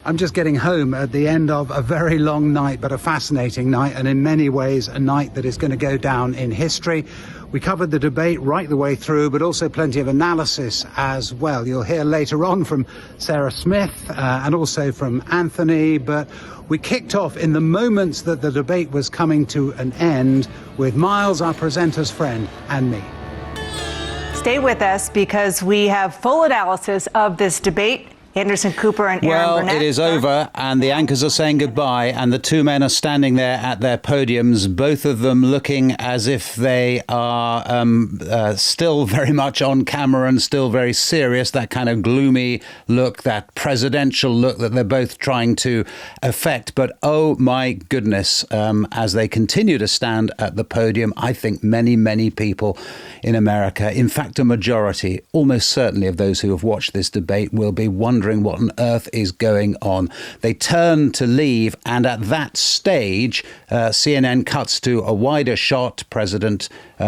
I'm just getting home at the end of a very long night, but a fascinating night, and in many ways a night that is going to go down in history. We covered the debate right the way through, but also plenty of analysis as well. You'll hear later on from Sarah Smith and also from Anthony, but we kicked off in the moments that the debate was coming to an end with Miles, our presenter's friend, and me. Stay with us because we have full analysis of this debate. Anderson Cooper and Aaron Burnett. It is over, and the anchors are saying goodbye, and the two men are standing there at their podiums, both of them looking as if they are still very much on camera and still very serious, that kind of gloomy look, that presidential look that they're both trying to affect. But oh my goodness, as they continue to stand at the podium, I think many people in America, in fact a majority, almost certainly of those who have watched this debate, will be wondering what on earth is going on. They turn to leave, and at that stage, CNN cuts to a wider shot.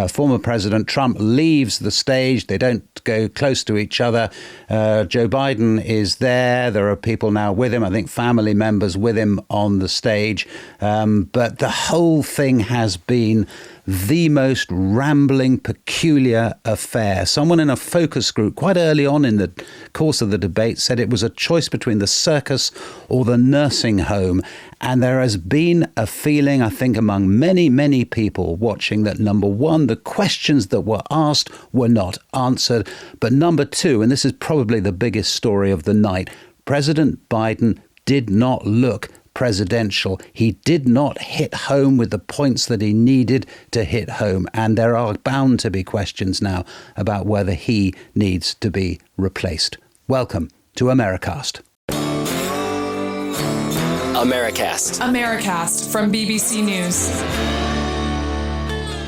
Former President Trump leaves the stage. They don't go close to each other. Joe Biden is there. There are people now with him, I think family members with him on the stage. But the whole thing has been the most rambling, peculiar affair. Someone in a focus group quite early on in the course of the debate said it was a choice between the circus or the nursing home. And there has been a feeling, I think, among many people watching that, number one, the questions that were asked were not answered. But number two, and this is probably the biggest story of the night, President Biden did not look presidential. He did not hit home with the points that he needed to hit home. And there are bound to be questions now about whether he needs to be replaced. Welcome to Americast. Americast from BBC News.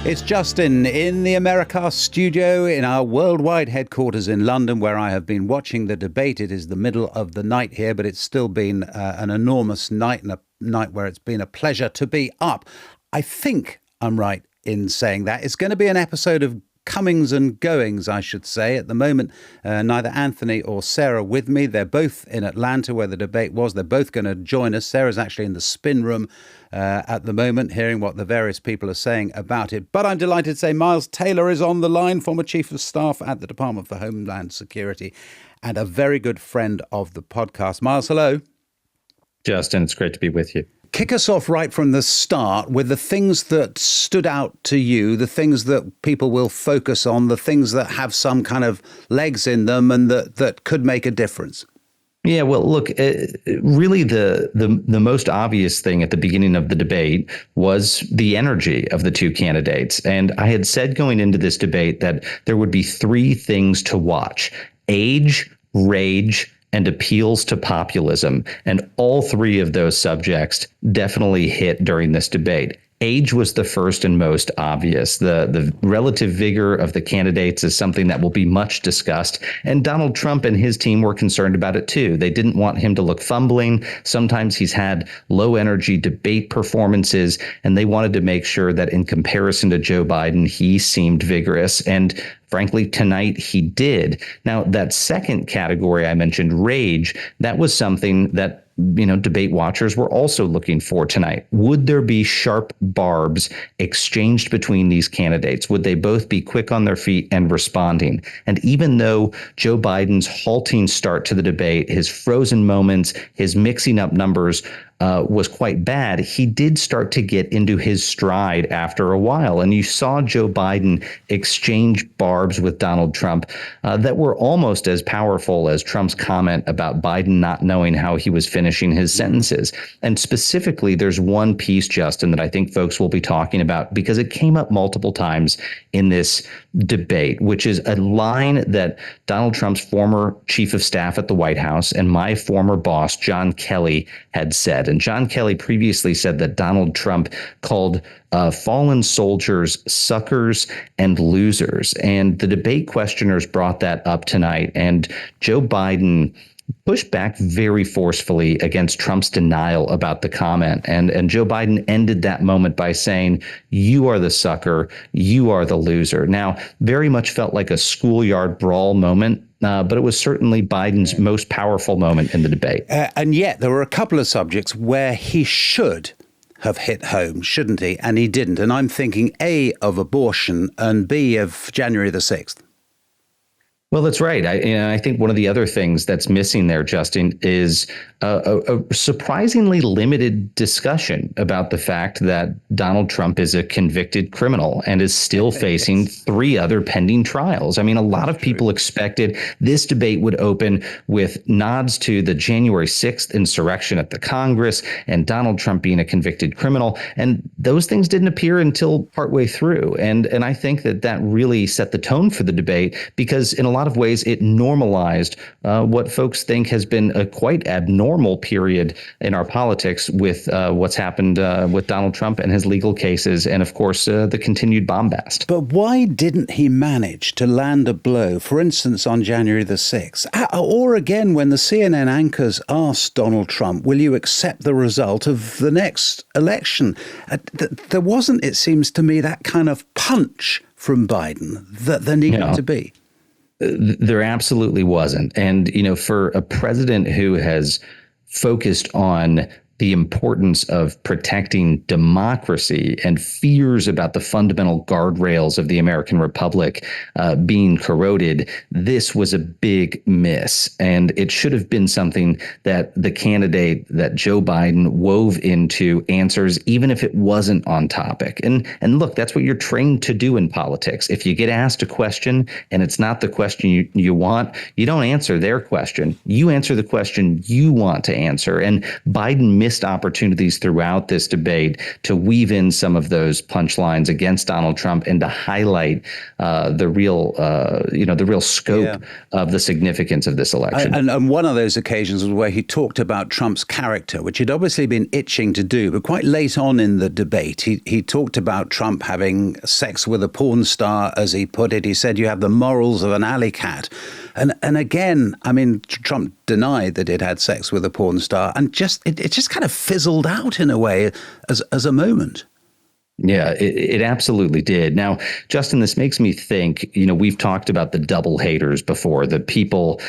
It's Justin in the Americast studio in our worldwide headquarters in London, where I have been watching the debate. It is the middle of the night here, but it's still been an enormous night, and a night where it's been a pleasure to be up. I think I'm right in saying that. It's going to be an episode of comings and goings, I should say. At the moment, neither Anthony or Sarah with me. They're both in Atlanta where the debate was. They're both going to join us. Sarah's actually in the spin room at the moment, hearing what the various people are saying about it. But I'm delighted to say Miles Taylor is on the line, former Chief of Staff at the Department for Homeland Security and a very good friend of the podcast. Miles, hello. Justin, it's great to be with you. Kick us off right from the start with the things that stood out to you, the things that people will focus on, the things that have some kind of legs in them and that could make a difference. Yeah, well, look, really the most obvious thing at the beginning of the debate was the energy of the two candidates. And I had said going into this debate that there would be three things to watch: age, rage, and appeals to populism. And all three of those subjects definitely hit during this debate. Age was the first and most obvious. The relative vigor of the candidates is something that will be much discussed. And Donald Trump and his team were concerned about it, too. They didn't want him to look fumbling. Sometimes he's had low energy debate performances, and they wanted to make sure that in comparison to Joe Biden, he seemed vigorous. And frankly, tonight he did. Now, that second category I mentioned, rage, that was something that debate watchers were also looking for tonight. Would there be sharp barbs exchanged between these candidates? Would they both be quick on their feet and responding? And even though Joe Biden's halting start to the debate, his frozen moments, his mixing up numbers was quite bad, he did start to get into his stride after a while. And you saw Joe Biden exchange barbs with Donald Trump that were almost as powerful as Trump's comment about Biden not knowing how he was finishing his sentences. And specifically, there's one piece, Justin, that I think folks will be talking about because it came up multiple times in this debate, which is a line that Donald Trump's former chief of staff at the White House and my former boss, John Kelly, had said. And John Kelly previously said that Donald Trump called fallen soldiers suckers and losers. And the debate questioners brought that up tonight. And Joe Biden pushed back very forcefully against Trump's denial about the comment. And Joe Biden ended that moment by saying, "You are the sucker, you are the loser." Now, very much felt like a schoolyard brawl moment. but it was certainly Biden's most powerful moment in the debate. And yet there were a couple of subjects where he should have hit home, shouldn't he? And he didn't. And I'm thinking A, of abortion, and B, of January the 6th. Well, that's right. I think one of the other things that's missing there, Justin, is a surprisingly limited discussion about the fact that Donald Trump is a convicted criminal and is still facing 3 other pending trials. I mean, a lot of people expected this debate would open with nods to the January 6th insurrection at the Congress and Donald Trump being a convicted criminal. And those things didn't appear until partway through. And I think that really set the tone for the debate, because in a lot of ways, it normalized what folks think has been a quite abnormal period in our politics with what's happened with Donald Trump and his legal cases, and of course, the continued bombast. But why didn't he manage to land a blow, for instance, on January the 6th? Or again, when the CNN anchors asked Donald Trump, will you accept the result of the next election? There wasn't, it seems to me, that kind of punch from Biden that there needed to be. There absolutely wasn't. And, for a president who has focused on the importance of protecting democracy and fears about the fundamental guardrails of the American Republic being corroded, this was a big miss. And it should have been something that the candidate, that Joe Biden, wove into answers, even if it wasn't on topic. And look, that's what you're trained to do in politics. If you get asked a question and it's not the question you want, you don't answer their question. You answer the question you want to answer. And Biden missed opportunities throughout this debate to weave in some of those punchlines against Donald Trump and to highlight the real scope of the significance of this election. And one of those occasions was where he talked about Trump's character, which he'd obviously been itching to do. But quite late on in the debate, he talked about Trump having sex with a porn star, as he put it. He said, you have the morals of an alley cat. And again, I mean, Trump denied that he'd had sex with a porn star, and it just kind of fizzled out in a way as a moment. Yeah, it absolutely did. Now, Justin, this makes me think, we've talked about the double haters before, the people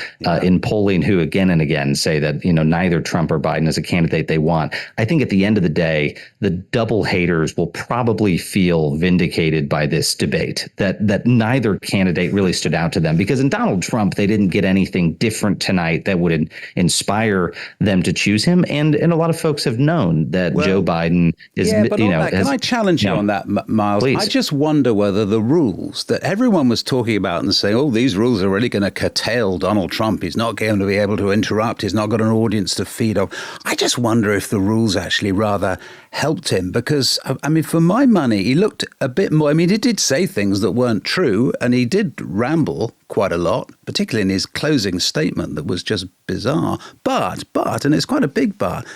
in polling who again and again say that, neither Trump or Biden is a candidate they want. I think at the end of the day, the double haters will probably feel vindicated by this debate, that neither candidate really stood out to them, because in Donald Trump, they didn't get anything different tonight that would inspire them to choose him. And a lot of folks have known that Joe Biden is, can I challenge you on that, Miles? Please. I just wonder whether the rules that everyone was talking about and saying, oh, these rules are really going to curtail Donald Trump. He's not going to be able to interrupt. He's not got an audience to feed off. I just wonder if the rules actually rather helped him, because, I mean, for my money, he looked a bit more. I mean, he did say things that weren't true, and he did ramble quite a lot, particularly in his closing statement that was just bizarre. But, and it's quite a big but,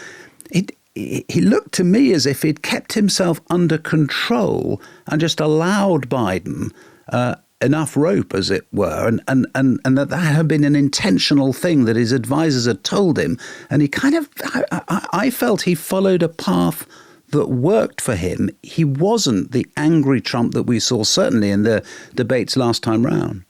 he looked to me as if he'd kept himself under control and just allowed Biden enough rope, as it were, and that had been an intentional thing that his advisors had told him. And he kind of, I felt he followed a path that worked for him. He wasn't the angry Trump that we saw, certainly in the debates last time round.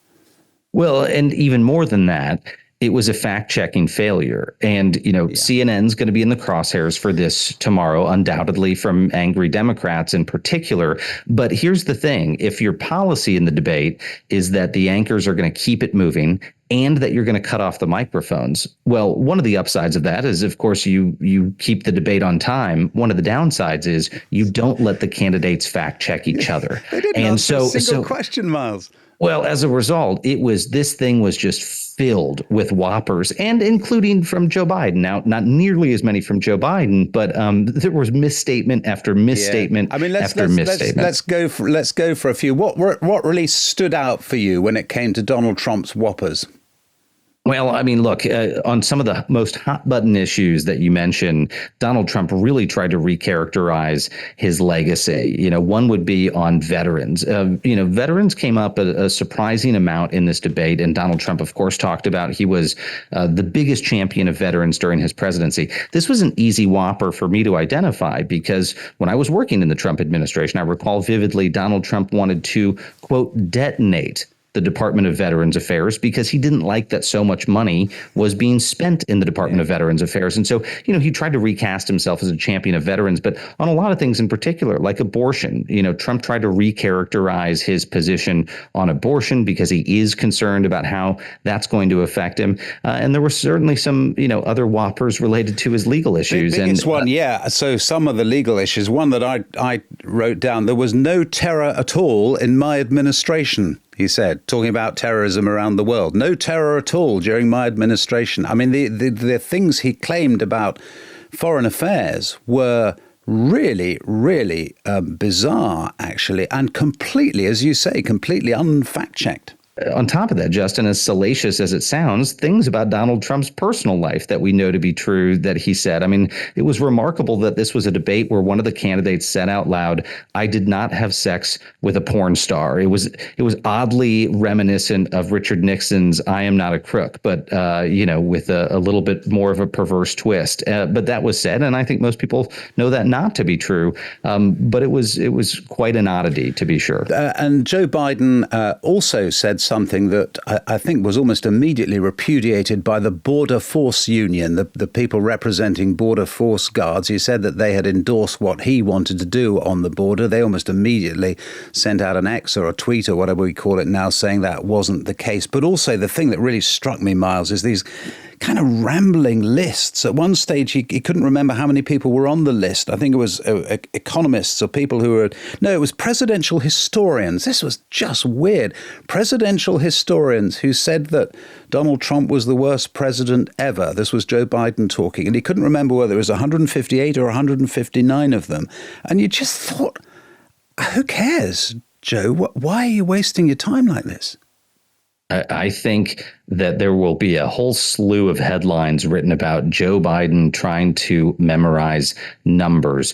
Well, and even more than that, it was a fact-checking failure. And, CNN's going to be in the crosshairs for this tomorrow, undoubtedly, from angry Democrats in particular. But here's the thing. If your policy in the debate is that the anchors are going to keep it moving and that you're going to cut off the microphones, well, one of the upsides of that is, of course, you keep the debate on time. One of the downsides is you don't let the candidates fact-check each other. They didn't answer a single question, Miles. Well, as a result, this thing was just filled with whoppers, and including from Joe Biden. Now, not nearly as many from Joe Biden, but there was misstatement after misstatement after misstatement. Let's go for a few. What really stood out for you when it came to Donald Trump's whoppers? Well, I mean, look, on some of the most hot button issues that you mentioned, Donald Trump really tried to recharacterize his legacy. One would be on veterans. Veterans came up a surprising amount in this debate. And Donald Trump, of course, talked about he was the biggest champion of veterans during his presidency. This was an easy whopper for me to identify, because when I was working in the Trump administration, I recall vividly Donald Trump wanted to, quote, detonate the Department of Veterans Affairs because he didn't like that so much money was being spent in the Department of Veterans Affairs. And so, he tried to recast himself as a champion of veterans, but on a lot of things in particular, like abortion, Trump tried to recharacterize his position on abortion because he is concerned about how that's going to affect him. And there were certainly some, other whoppers related to his legal issues. The biggest one, So some of the legal issues, one that I wrote down, there was no terror at all in my administration, he said, talking about terrorism around the world. No terror at all during my administration. I mean, the things he claimed about foreign affairs were really, really bizarre, actually, and completely, as you say, completely unfact-checked. On top of that, Justin, as salacious as it sounds, things about Donald Trump's personal life that we know to be true that he said. I mean, it was remarkable that this was a debate where one of the candidates said out loud, "I did not have sex with a porn star." It was oddly reminiscent of Richard Nixon's "I am not a crook," but, with a little bit more of a perverse twist. But that was said, and I think most people know that not to be true. But it was quite an oddity, to be sure. And Joe Biden also said something that I think was almost immediately repudiated by the Border Force Union, the people representing Border Force guards. He said that they had endorsed what he wanted to do on the border. They almost immediately sent out an X or a tweet or whatever we call it now saying that wasn't the case. But also the thing that really struck me, Miles, is these kind of rambling lists. At one stage, he couldn't remember how many people were on the list. I think it was economists or people who were... No, it was presidential historians. This was just weird. Presidential historians who said that Donald Trump was the worst president ever. This was Joe Biden talking. And he couldn't remember whether it was 158 or 159 of them. And you just thought, who cares, Joe? Why are you wasting your time like this? I think that there will be a whole slew of headlines written about Joe Biden trying to memorize numbers.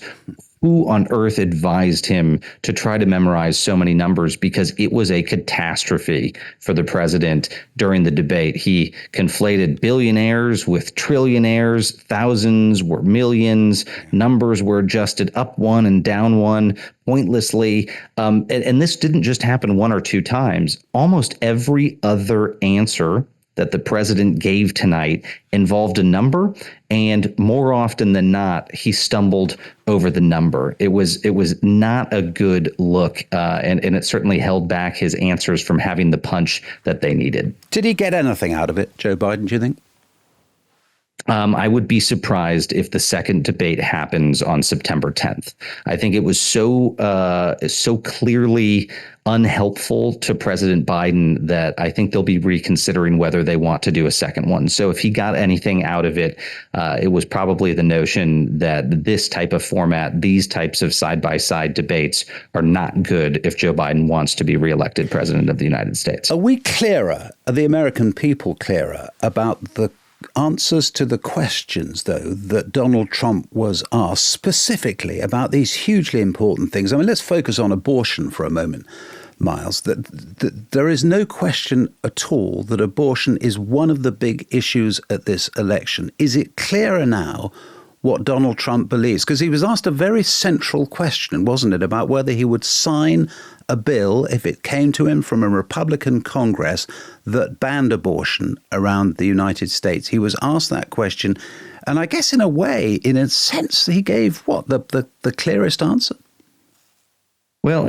Who on earth advised him to try to memorize so many numbers? Because it was a catastrophe for the president during the debate. He conflated billionaires with trillionaires. Thousands were millions. Numbers were adjusted up one and down one pointlessly. And this didn't just happen one or two times. Almost every other answer that the president gave tonight involved a number, and more often than not, he stumbled over the number. It was not a good look, and it certainly held back his answers from having the punch that they needed. Did he get anything out of it, Joe Biden, do you think? I would be surprised if the second debate happens on September 10th. I think it was so clearly unhelpful to President Biden that I think they'll be reconsidering whether they want to do a second one. So if he got anything out of it, it was probably the notion that this type of format, these types of side-by-side debates are not good if Joe Biden wants to be reelected president of the United States. Are we clearer, are the American people clearer about the answers to the questions, though, that Donald Trump was asked specifically about these hugely important things? I mean, let's focus on abortion for a moment, Miles. That there is no question at all that abortion is one of the big issues at this election. Is it clearer now what Donald Trump believes? Because he was asked a very central question, wasn't it, about whether he would sign a bill, if it came to him from a Republican Congress, that banned abortion around the United States. He was asked that question, and I guess in a sense, he gave the clearest answer. Well,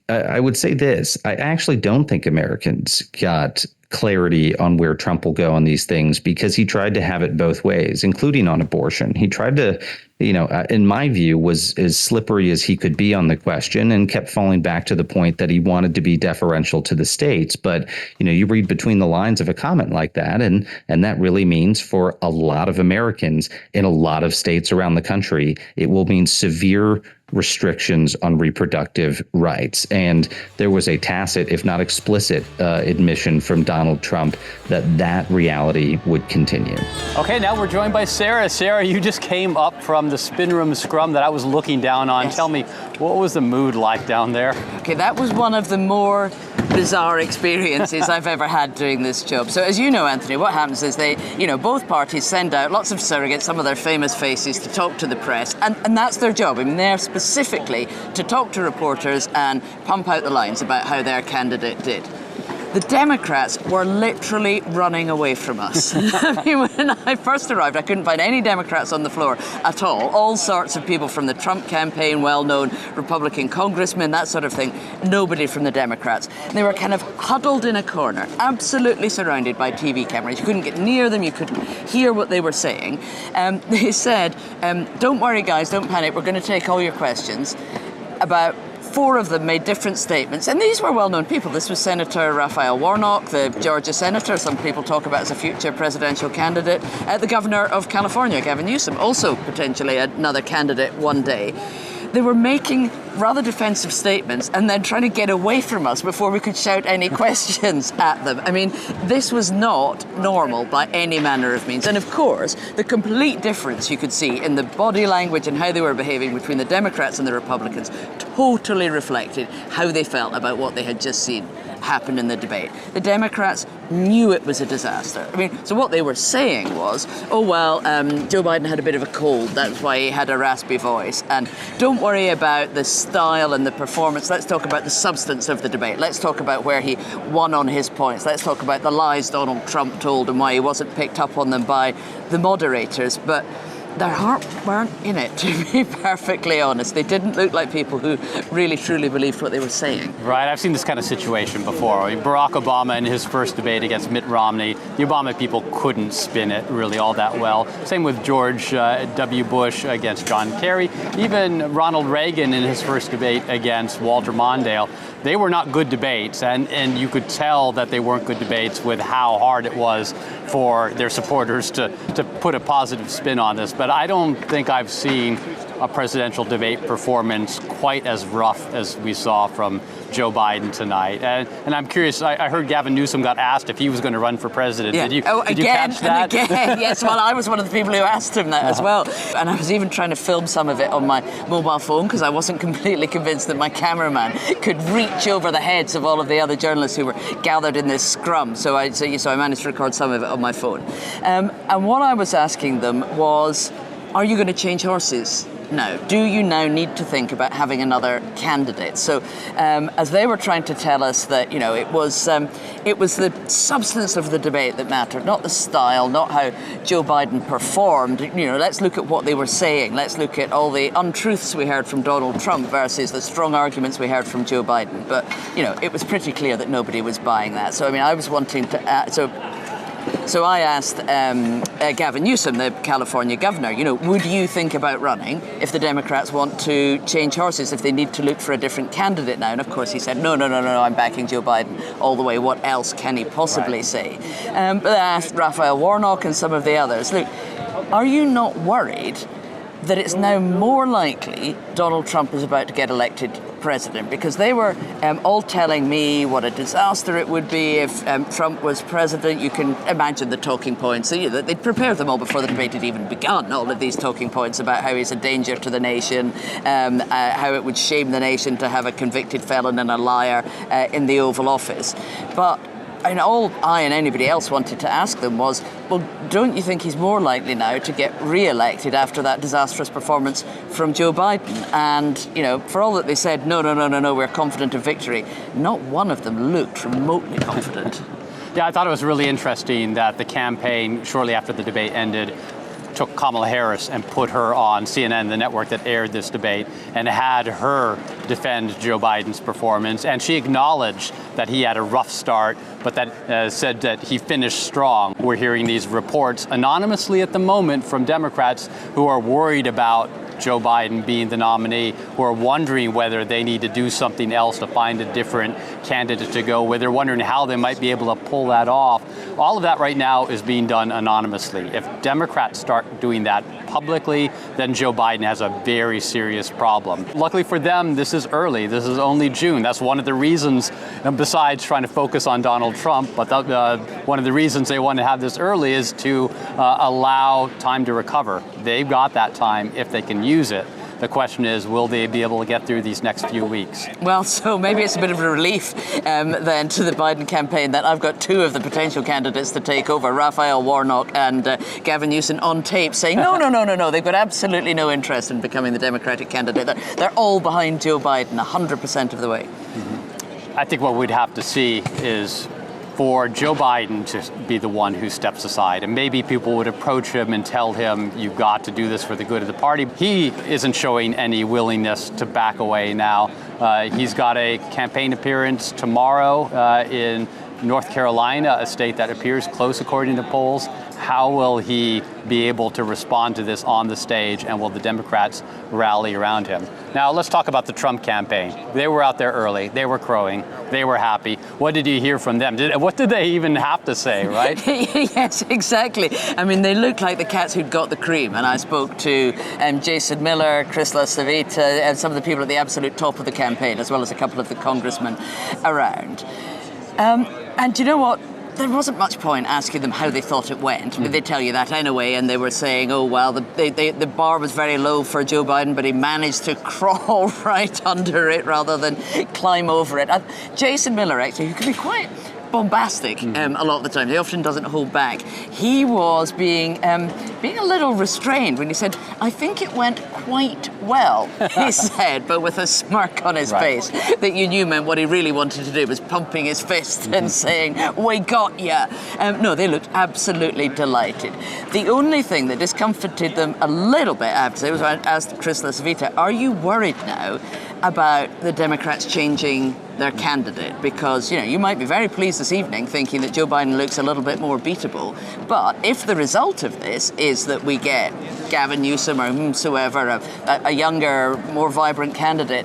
I would say this. I actually don't think Americans got clarity on where Trump will go on these things because he tried to have it both ways, including on abortion. He tried to, in my view, was as slippery as he could be on the question and kept falling back to the point that he wanted to be deferential to the states. But, you read between the lines of a comment like that, and that really means for a lot of Americans in a lot of states around the country, it will mean severe restrictions on reproductive rights. And there was a tacit, if not explicit, admission from Donald Trump that reality would continue. Okay, now we're joined by Sarah. Sarah, you just came up from the spin room scrum that I was looking down on. Yes. Tell me, what was the mood like down there? Okay, that was one of the more bizarre experiences I've ever had doing this job. So as you know, Anthony, what happens is they, both parties send out lots of surrogates, some of their famous faces, to talk to the press, and that's their job. I mean, they're specifically to talk to reporters and pump out the lines about how their candidate did. The Democrats were literally running away from us. I mean, when I first arrived, I couldn't find any Democrats on the floor at all. All sorts of people from the Trump campaign, well-known Republican congressmen, that sort of thing. Nobody from the Democrats. They were kind of huddled in a corner, absolutely surrounded by TV cameras. You couldn't get near them. You couldn't hear what they were saying. They said, don't worry, guys, don't panic. We're going to take all your questions. About 4 of them made different statements, and these were well-known people. This was Senator Raphael Warnock, the Georgia senator, some people talk about as a future presidential candidate, the governor of California, Gavin Newsom, also potentially another candidate one day. They were making rather defensive statements and then trying to get away from us before we could shout any questions at them. I mean, this was not normal by any manner of means. And of course, the complete difference you could see in the body language and how they were behaving between the Democrats and the Republicans totally reflected how they felt about what they had just seen happen in the debate. The Democrats knew it was a disaster. I mean, so what they were saying was, oh, well, Joe Biden had a bit of a cold. That's why he had a raspy voice. And don't worry about the style and the performance. Let's talk about the substance of the debate. Let's talk about where he won on his points. Let's talk about the lies Donald Trump told and why he wasn't picked up on them by the moderators. But their heart weren't in it, to be perfectly honest. They didn't look like people who really, truly believed what they were saying. Right, I've seen this kind of situation before. I mean, Barack Obama in his first debate against Mitt Romney, the Obama people couldn't spin it really all that well. Same with George W. Bush against John Kerry. Even Ronald Reagan in his first debate against Walter Mondale. They were not good debates, and you could tell that they weren't good debates with how hard it was for their supporters to put a positive spin on this. But I don't think I've seen a presidential debate performance quite as rough as we saw from Joe Biden tonight. And I'm curious, I heard Gavin Newsom got asked if he was going to run for president. Yeah. Did you catch that? And again, yes. Well, I was one of the people who asked him that as well. And I was even trying to film some of it on my mobile phone because I wasn't completely convinced that my cameraman could reach over the heads of all of the other journalists who were gathered in this scrum. So I managed to record some of it on my phone. And what I was asking them was, are you going to change horses? No. Do you now need to think about having another candidate? So, as they were trying to tell us that, it was the substance of the debate that mattered, not the style, not how Joe Biden performed. Let's look at what they were saying. Let's look at all the untruths we heard from Donald Trump versus the strong arguments we heard from Joe Biden. But, it was pretty clear that nobody was buying that. So, I was wanting to. So I asked Gavin Newsom, the California governor, would you think about running if the Democrats want to change horses, if they need to look for a different candidate now? And of course he said, no, I'm backing Joe Biden all the way. What else can he possibly say? But I asked Raphael Warnock and some of the others, look, are you not worried that it's now more likely Donald Trump is about to get elected president? Because they were all telling me what a disaster it would be if Trump was president. You can imagine the talking points. They'd prepared them all before the debate had even begun, all of these talking points about how he's a danger to the nation, how it would shame the nation to have a convicted felon and a liar in the Oval Office. But all I and anybody else wanted to ask them was, well, don't you think he's more likely now to get re-elected after that disastrous performance from Joe Biden? And, for all that they said, no, we're confident of victory, not one of them looked remotely confident. Yeah, I thought it was really interesting that the campaign, shortly after the debate ended, took Kamala Harris and put her on CNN, the network that aired this debate, and had her defend Joe Biden's performance. And she acknowledged that he had a rough start, but that said that he finished strong. We're hearing these reports anonymously at the moment from Democrats who are worried about Joe Biden being the nominee, who are wondering whether they need to do something else to find a different candidate to go with. They're wondering how they might be able to pull that off. All of that right now is being done anonymously. If Democrats start doing that publicly, then Joe Biden has a very serious problem. Luckily for them, this is early. This is only June. That's one of the reasons, besides trying to focus on Donald Trump, but one of the reasons they want to have this early is to allow time to recover. They've got that time if they can use it. The question is, will they be able to get through these next few weeks? Well, so maybe it's a bit of a relief then to the Biden campaign that I've got 2 of the potential candidates to take over, Raphael Warnock and Gavin Newsom, on tape saying, no, they've got absolutely no interest in becoming the Democratic candidate. They're all behind Joe Biden 100% of the way. I think what we'd have to see is for Joe Biden to be the one who steps aside. And maybe people would approach him and tell him, you've got to do this for the good of the party. He isn't showing any willingness to back away now. He's got a campaign appearance tomorrow in North Carolina, a state that appears close according to polls. How will he be able to respond to this on the stage, and will the Democrats rally around him? Now, let's talk about the Trump campaign. They were out there early. They were crowing. They were happy. What did you hear from them? What did they even have to say, right? Yes, exactly. I mean, they looked like the cats who'd got the cream. And I spoke to Jason Miller, Chris LaCivita, and some of the people at the absolute top of the campaign, as well as a couple of the congressmen around. And do you know what? There wasn't much point asking them how they thought it went. I mean, they tell you that anyway, and they were saying, oh, well, the bar was very low for Joe Biden, but he managed to crawl right under it rather than climb over it. Jason Miller, actually, who can be quite bombastic a lot of the time. He often doesn't hold back. He was being a little restrained when he said, I think it went quite well, he said, but with a smirk on his face that you knew meant what he really wanted to do was pumping his fist and saying, we got ya. No, they looked absolutely delighted. The only thing that discomforted them a little bit, I have to say, was when I asked Chris LaCivita, are you worried now about the Democrats changing their candidate? Because, you might be very pleased this evening thinking that Joe Biden looks a little bit more beatable. But if the result of this is that we get Gavin Newsom or whomsoever, a younger, more vibrant candidate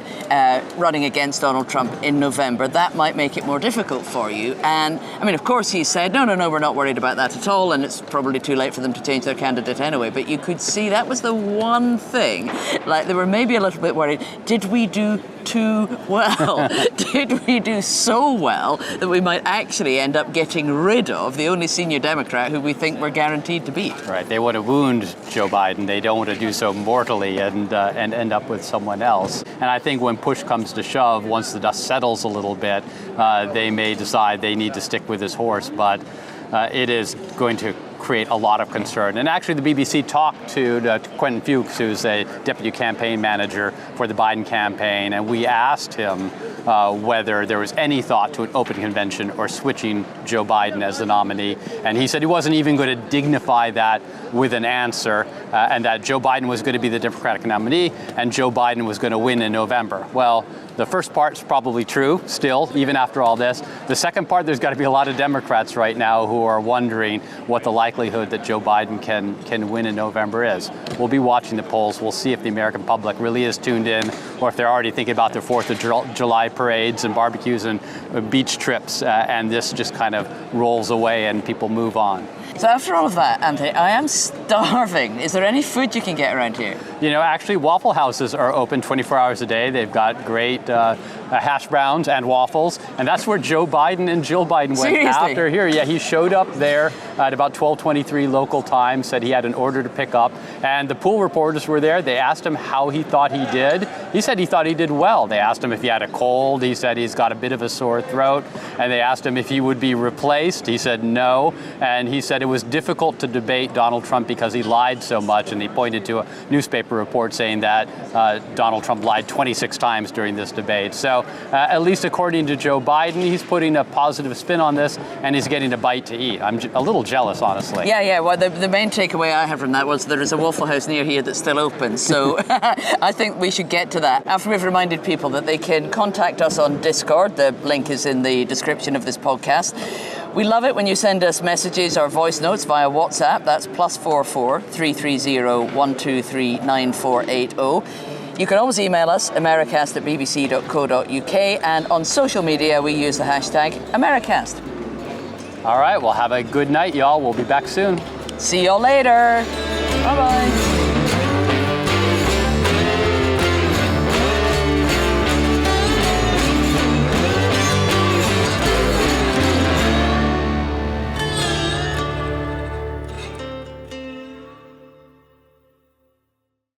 running against Donald Trump in November, that might make it more difficult for you. And, I mean, of course, he said, no, we're not worried about that at all, and it's probably too late for them to change their candidate anyway. But you could see that was the one thing. Like, they were maybe a little bit worried. Did we do too well? Did we do so well that we might actually end up getting rid of the only senior Democrat who we think we're guaranteed to beat? Right. They want to wound Joe Biden. They don't want to do so mortally and end up with someone else. And I think when push comes to shove, once the dust settles a little bit, they may decide they need to stick with this horse. But it is going to create a lot of concern. And actually, the BBC talked to Quentin Fuchs, who's a deputy campaign manager for the Biden campaign, and we asked him whether there was any thought to an open convention or switching Joe Biden as the nominee. And he said he wasn't even going to dignify that with an answer, and that Joe Biden was going to be the Democratic nominee and Joe Biden was going to win in November. Well, the first part's probably true still, even after all this. The second part, there's got to be a lot of Democrats right now who are wondering what the likelihood that Joe Biden can win in November is. We'll be watching the polls. We'll see if the American public really is tuned in, or if they're already thinking about their 4th of July parades and barbecues and beach trips, and this just kind of rolls away and people move on. So after all of that, Anthony, I am starving. Is there any food you can get around here? Actually, Waffle Houses are open 24 hours a day. They've got great hash browns and waffles, and that's where Joe Biden and Jill Biden went after here. Yeah, he showed up there at about 12:23 local time, said he had an order to pick up, and the pool reporters were there. They asked him how he thought he did. He said he thought he did well. They asked him if he had a cold. He said he's got a bit of a sore throat, and they asked him if he would be replaced. He said no, and he said it was difficult to debate Donald Trump because he lied so much, and he pointed to a newspaper report saying that Donald Trump lied 26 times during this debate. So at least according to Joe Biden, he's putting a positive spin on this, and he's getting a bite to eat. I'm a little jealous, honestly. Yeah. Well, the main takeaway I had from that was there is a Waffle House near here that's still open. So I think we should get to that. After we've reminded people that they can contact us on Discord, the link is in the description of this podcast. We love it when you send us messages or voice notes via WhatsApp. That's +44 330 123 9480. You can always email us, americast@bbc.co.uk, and on social media we use the hashtag Americast. All right, well, have a good night, y'all. We'll be back soon. See y'all later. Bye-bye.